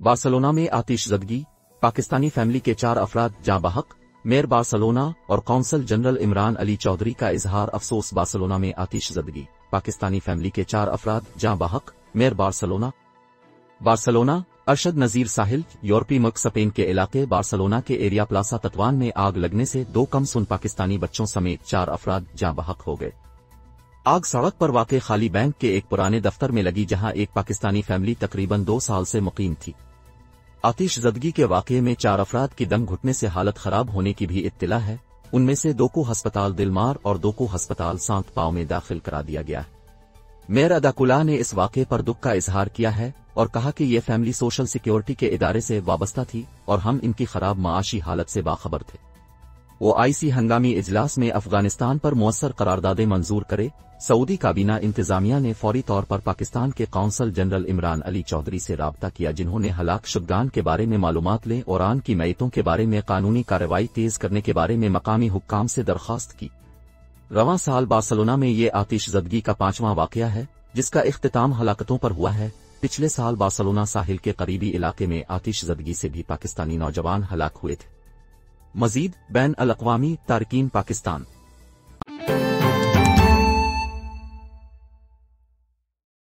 Barcelona में आतिशज़दगी, Pakistani family के 4 अफराद जाँ बहक। मेयर बार्सिलोना और कौंसल जनरल इमरान अली चौधरी का इजहार अफसोस। बार्सिलोना में आतिशज़दगी, पाकिस्तानी फैमिली के 4 अफराद जाँ बहक। मेयर बार्सिलोना अरशद नज़ीर साहिल, यूरोपीय मुल्क स्पेन के इलाके बार्सिलोना के एरिया प्लासा तत्वान में आग लगने से 2 कम सुन पाकिस्तानी बच्चों समेत 4 अफराद जाँ बहक हो गए। आग सड़क पर वाक़े खाली बैंक के एक पुराने दफ्तर में लगी, जहां एक पाकिस्तानी फैमिली तकरीबन 2 साल से मुकीम थी। आतिशज़दगी के वाक़े में 4 अफराद की दम घुटने से हालत खराब होने की भी इत्तिला है। उनमें से 2 को हस्पताल दिलमार और 2 को हस्पताल सांत पाँव में दाखिल करा दिया गया है। मेयर अदाकुला ने इस वाक़े पर दुख का इजहार किया है और कहा कि ये फैमिली सोशल सिक्योरिटी के इदारे से वाबस्ता थी और हम इनकी खराब माशी हालत से बाखबर थे। OIC हंगामी इजलास में अफगानिस्तान पर मुअस्सर करारदादें मंजूर करे। सऊदी काबीना इंतजामिया ने फौरी तौर पर पाकिस्तान के कौंसल जनरल इमरान अली चौधरी से राब्ता किया, जिन्होंने हलाक शुदगान के बारे में मालूमात लें और आन की मैयतों के बारे में कानूनी कार्रवाई तेज करने के बारे में मकामी हुक्काम से दरख्वास्त की। रवां साल बार्सिलोना में ये आतिशज़दगी का 5वां वाक़या है, जिसका इख्तिताम हलाकतों पर हुआ है। पिछले साल बार्सिलोना साहिल के करीबी इलाके में आतिशज़दगी से भी पाकिस्तानी नौजवान हलाक हुए थे। मजीद बैन अल अक़वामी तारकीन पाकिस्तान।